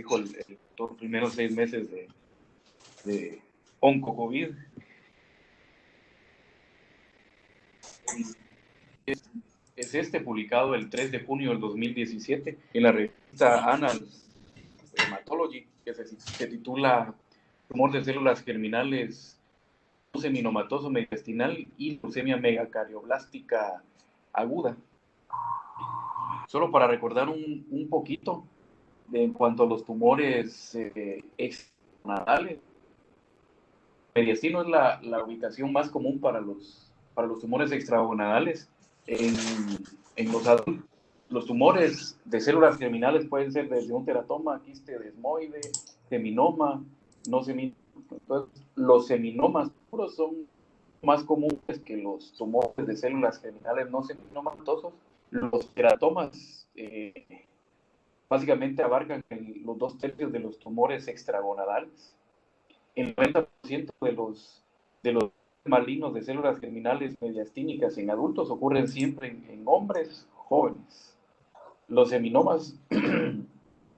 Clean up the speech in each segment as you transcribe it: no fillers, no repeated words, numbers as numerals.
dijo los primeros 6 meses de onco-COVID. Es publicado el 3 de junio del 2017 en la revista Annals Hematology, que se titula Tumor de células germinales no seminomatoso mediastinal y leucemia megacardioblástica aguda. Solo para recordar un poquito en cuanto a los tumores extranadales, mediastino es la ubicación más común para los tumores extragonadales en los adultos. Los tumores de células germinales pueden ser desde un teratoma, quiste desmoide, seminoma, no seminoma. Entonces, los seminomas puros son más comunes que los tumores de células germinales no seminomatosos. Los teratomas básicamente abarcan los 2/3 de los tumores extragonadales. El 90% de los malignos de células germinales mediastínicas en adultos ocurren siempre en hombres jóvenes. Los seminomas,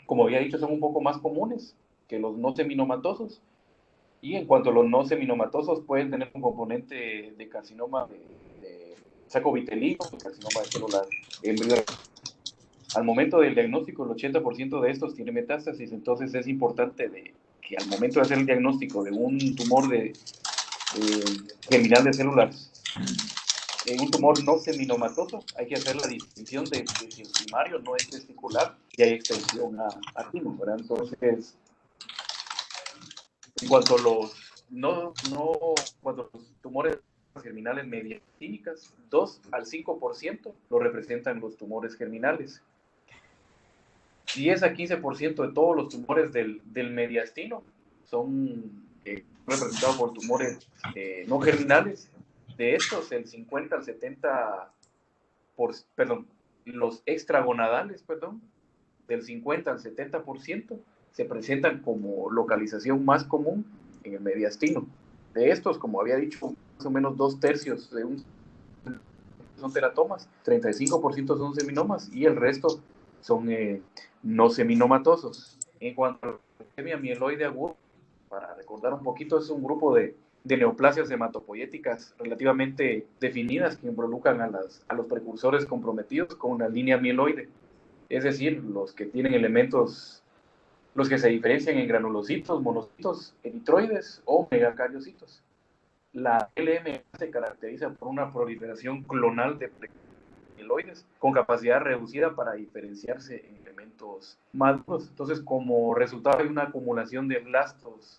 como había dicho, son un poco más comunes que los no seminomatosos. Y en cuanto a los no seminomatosos, pueden tener un componente de carcinoma de saco vitelino, carcinoma de células embrionarias. Al momento del diagnóstico, el 80% de estos tiene metástasis, entonces es importante que al momento de hacer el diagnóstico de un tumor germinal de células, un tumor no seminomatoso, hay que hacer la distinción de si el primario no es testicular y hay extensión a timo, ¿verdad? Entonces, en cuanto a cuando los tumores germinales mediastínicas, 2 al 5% lo representan los tumores germinales. 10 a 15% de todos los tumores del mediastino son representados por tumores no germinales. De estos, el 50 al 70%, los extragonadales, del 50 al 70% se presentan como localización más común en el mediastino. De estos, como había dicho, más o menos 2/3 son teratomas, 35% son seminomas y el resto son no seminomatosos. En cuanto a la leucemia mieloide aguda, para recordar un poquito, es un grupo de neoplasias hematopoyéticas relativamente definidas que involucran a los precursores comprometidos con una línea mieloide, es decir, los que tienen elementos, los que se diferencian en granulocitos, monocitos, eritroides o megacariocitos. La LM se caracteriza por una proliferación clonal de mieloides con capacidad reducida para diferenciarse en elementos maduros. Entonces, como resultado hay una acumulación de blastos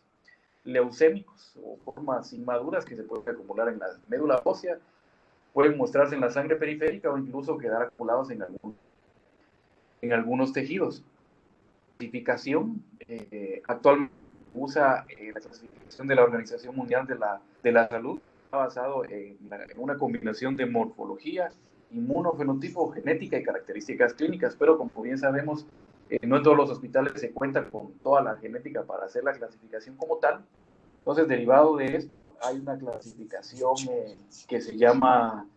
leucémicos o formas inmaduras que se pueden acumular en la médula ósea, pueden mostrarse en la sangre periférica o incluso quedar acumulados en algunos tejidos. La clasificación actualmente usa la clasificación de la Organización Mundial de la Salud, está basado en una combinación de morfología, inmunofenotipo, genética y características clínicas, pero como bien sabemos, no en todos los hospitales se cuenta con toda la genética para hacer la clasificación como tal. Entonces, derivado de esto, hay una clasificación que se llama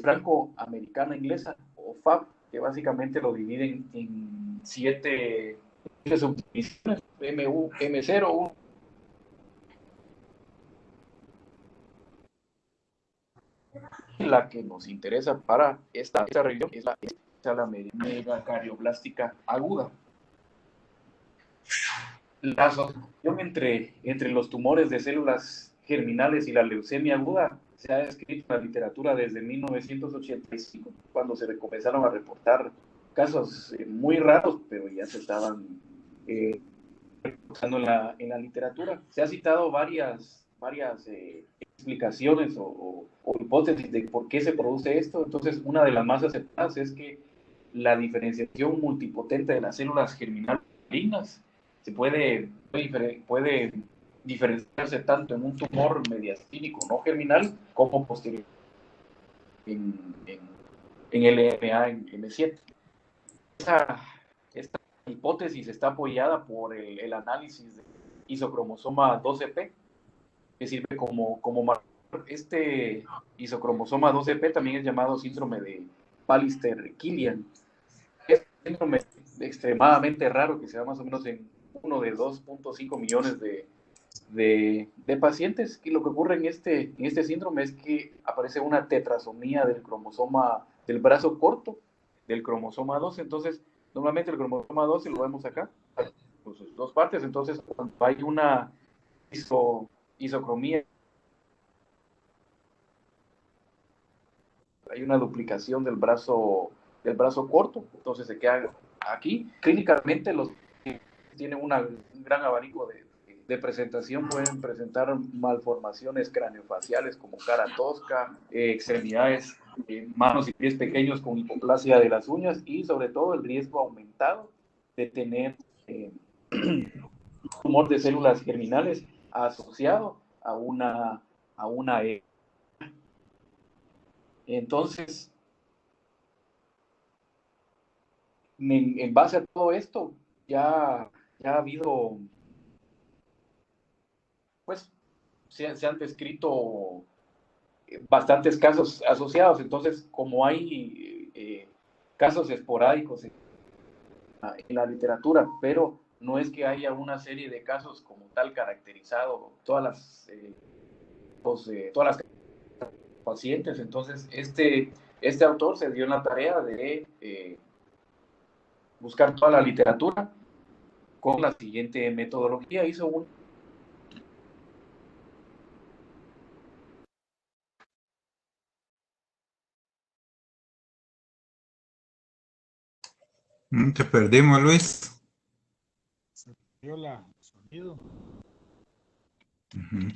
franco-americana inglesa, o FAB, que básicamente lo dividen en 7 subdivisiones, M1, M0, 1. La que nos interesa para esta revisión es la megacardioblástica aguda. La asociación entre los tumores de células germinales y la leucemia aguda se ha descrito en la literatura desde 1985, cuando se comenzaron a reportar casos muy raros, pero ya se estaban reportando en la literatura. Se ha citado varias explicaciones o hipótesis de por qué se produce esto. Entonces, una de las más aceptadas es que la diferenciación multipotente de las células germinales malignas se puede diferenciarse tanto en un tumor mediastínico no germinal como posterior en LMA, en M7. Esta hipótesis está apoyada por el análisis de isocromosoma 12p, que sirve como marcador. Este isocromosoma 12p también es llamado síndrome de Pallister-Killian. Este síndrome extremadamente raro, que sea más o menos en uno de 2.5 millones de pacientes. Y lo que ocurre en este síndrome es que aparece una tetrasomía del cromosoma del brazo corto, del cromosoma 12. Entonces, normalmente el cromosoma 12 lo vemos acá, con sus dos partes. Entonces, cuando hay una isocromía, hay una duplicación del brazo corto, entonces se queda aquí. Clínicamente los tienen un gran abanico de presentación, pueden presentar malformaciones craneofaciales como cara tosca, extremidades, manos y pies pequeños con hipoplasia de las uñas y sobre todo el riesgo aumentado de tener tumor de células germinales asociado a una E. Entonces, en base a todo esto, ya ha habido, pues, se han descrito bastantes casos asociados. Entonces, como hay casos esporádicos en la literatura, pero no es que haya una serie de casos como tal caracterizado todas las pacientes. Entonces, este autor se dio en la tarea de buscar toda la literatura con la siguiente metodología. Hizo un Te perdimos, Luis. Se perdió el sonido. Ujú.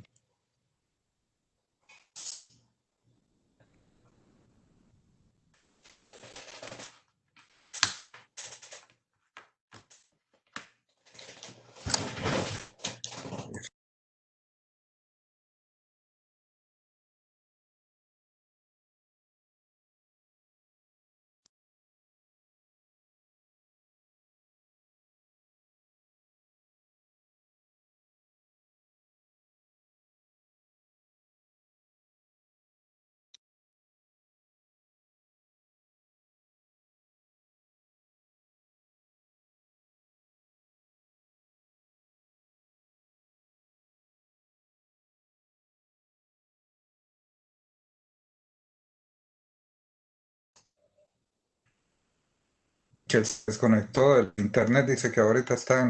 Que se desconectó del internet, dice que ahorita está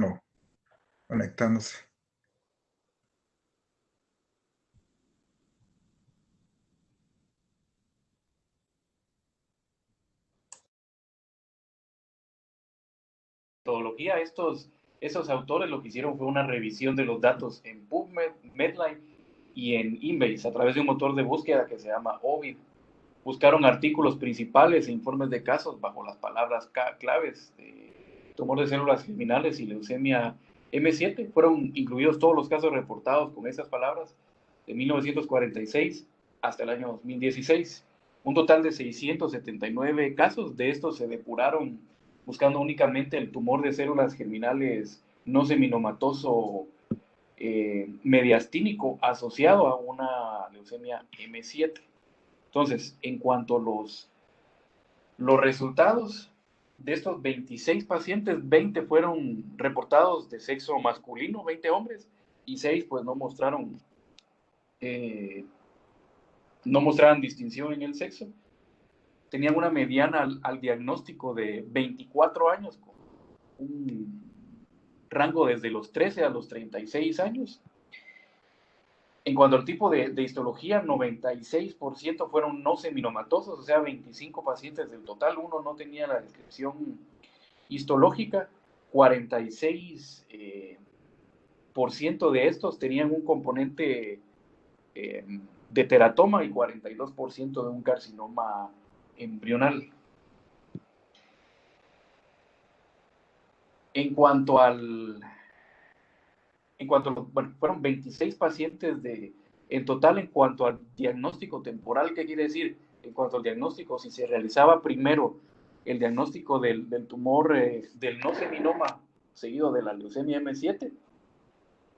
conectándose. metodología. Esos autores lo que hicieron fue una revisión de los datos en PubMed, Medline y en Embase a través de un motor de búsqueda que se llama Ovid. Buscaron artículos principales e informes de casos bajo las palabras claves de tumor de células germinales y leucemia M7. Fueron incluidos todos los casos reportados con esas palabras de 1946 hasta el año 2016. Un total de 679 casos. De estos se depuraron buscando únicamente el tumor de células germinales no seminomatoso mediastínico asociado a una leucemia M7. Entonces, en cuanto a los resultados de estos 26 pacientes, 20 fueron reportados de sexo masculino, 20 hombres, y 6 pues no mostraban distinción en el sexo. Tenían una mediana al diagnóstico de 24 años, con un rango desde los 13 a los 36 años. En cuanto al tipo de histología, 96% fueron no seminomatosos, o sea, 25 pacientes del total, uno no tenía la descripción histológica, 46% de estos tenían un componente de teratoma y 42% de un carcinoma embrional. En cuanto bueno, fueron 26 pacientes en total. En cuanto al diagnóstico temporal, ¿qué quiere decir? En cuanto al diagnóstico, si se realizaba primero el diagnóstico del tumor del no seminoma seguido de la leucemia M7,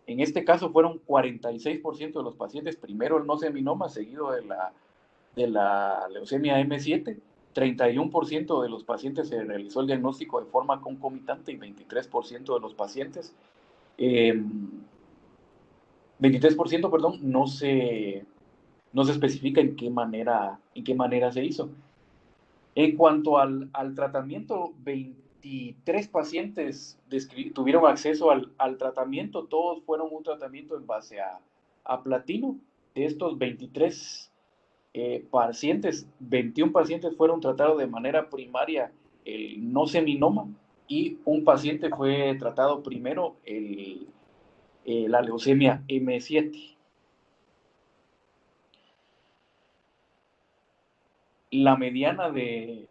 en este caso fueron 46% de los pacientes primero el no seminoma seguido de la leucemia M7, 31% de los pacientes se realizó el diagnóstico de forma concomitante y 23% de los pacientes, 23%, perdón, no se especifica en qué manera se hizo. En cuanto al tratamiento, 23 pacientes tuvieron acceso al tratamiento, todos fueron un tratamiento en base a platino. De estos 23 pacientes, 21 pacientes fueron tratados de manera primaria el no seminoma y un paciente fue tratado primero la leucemia M7. La mediana de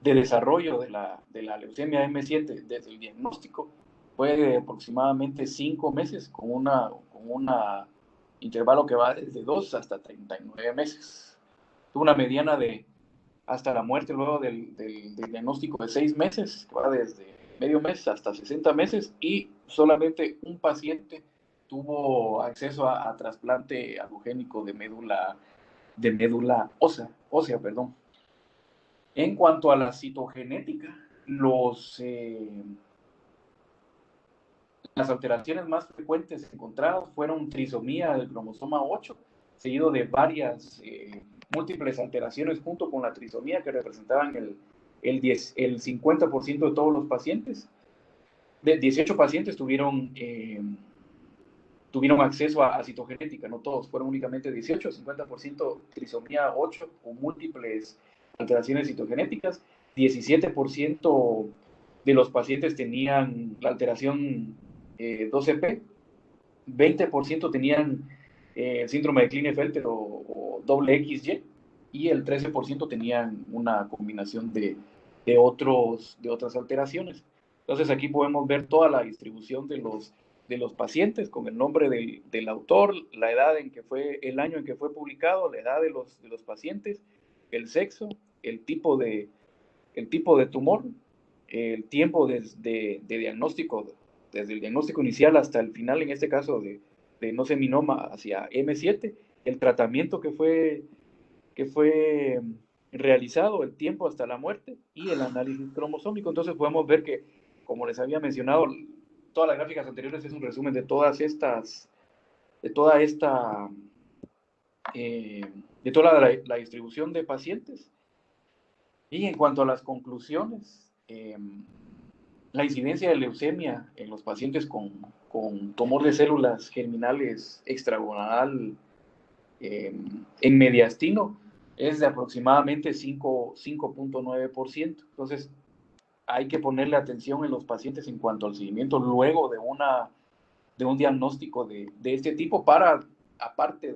desarrollo de la leucemia M7 desde el diagnóstico fue de aproximadamente 5 meses, con una intervalo que va desde 2 hasta 39 meses. Tuvo una mediana de hasta la muerte luego del diagnóstico de 6 meses, que va desde medio mes hasta 60 meses, y solamente un paciente tuvo acceso a trasplante alogénico de médula ósea, perdón. En cuanto a la citogenética, las alteraciones más frecuentes encontradas fueron trisomía del cromosoma 8, seguido de varias múltiples alteraciones junto con la trisomía que representaban el 50% de todos los pacientes. 18 pacientes tuvieron acceso a citogenética, no todos, fueron únicamente 18, 50% trisomía 8 o múltiples alteraciones citogenéticas, 17% de los pacientes tenían la alteración 12P, 20% tenían síndrome de Klinefelter o doble XY, y el 13% tenían una combinación de otras alteraciones. Entonces aquí podemos ver toda la distribución de los pacientes con el nombre del autor, la edad el año en que fue publicado, la edad de los pacientes, el sexo, el tipo de tumor, el tiempo de diagnóstico, desde el diagnóstico inicial hasta el final, en este caso de no seminoma hacia M7, el tratamiento que fue realizado, el tiempo hasta la muerte y el análisis cromosómico. Entonces podemos ver que, como les había mencionado, todas las gráficas anteriores es un resumen de toda la distribución de pacientes. Y en cuanto a las conclusiones, la incidencia de leucemia en los pacientes con tumor de células germinales extragonadal en mediastino es de aproximadamente 5.9%. Entonces, hay que ponerle atención en los pacientes en cuanto al seguimiento luego de un diagnóstico de este tipo para, aparte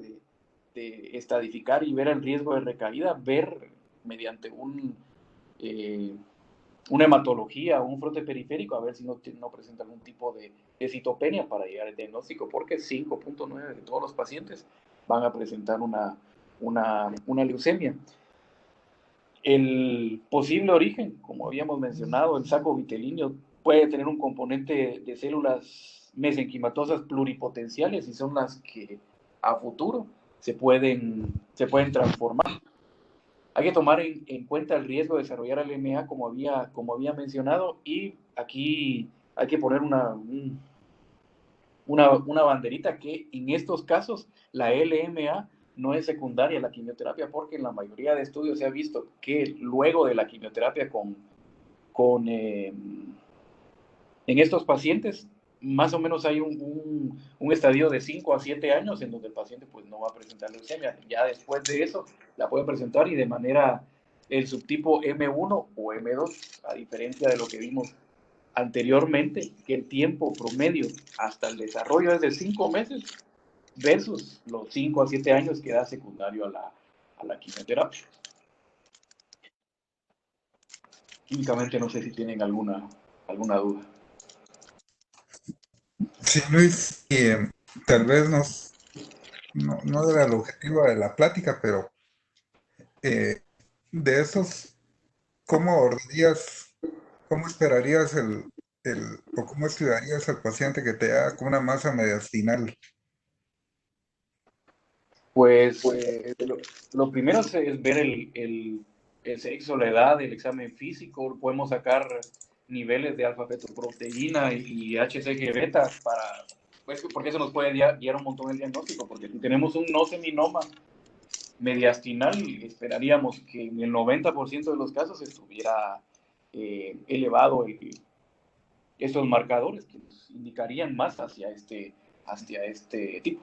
de estadificar y ver el riesgo de recaída, ver mediante una hematología o un frote periférico, a ver si no presenta algún tipo de citopenia para llegar al diagnóstico, porque 5.9 de todos los pacientes van a presentar una leucemia. El posible origen, como habíamos mencionado, el saco vitelíneo puede tener un componente de células mesenquimatosas pluripotenciales y son las que a futuro se pueden transformar. Hay que tomar en cuenta el riesgo de desarrollar LMA, como había mencionado, y aquí hay que poner una banderita que en estos casos la LMA no es secundaria a la quimioterapia, porque en la mayoría de estudios se ha visto que luego de la quimioterapia en estos pacientes, más o menos hay un estadio de 5 a 7 años en donde el paciente pues no va a presentar leucemia. Ya después de eso la puede presentar, y de manera el subtipo M1 o M2, a diferencia de lo que vimos anteriormente, que el tiempo promedio hasta el desarrollo es de 5 meses versus los 5 a 7 años que da secundario a la quimioterapia. Químicamente no sé si tienen alguna duda. Sí, Luis, tal vez no era el objetivo de la plática, pero de esos, ¿cómo esperarías o cómo estudiarías al paciente que te haga con una masa mediastinal? Pues lo primero es ver el sexo, la edad, el examen físico. Podemos sacar niveles de alfa-fetoproteína y HCG beta pues, porque eso nos puede guiar un montón el diagnóstico. Porque si tenemos un no seminoma mediastinal, esperaríamos que en el 90% de los casos estuviera elevado estos marcadores que nos indicarían más hacia este tipo.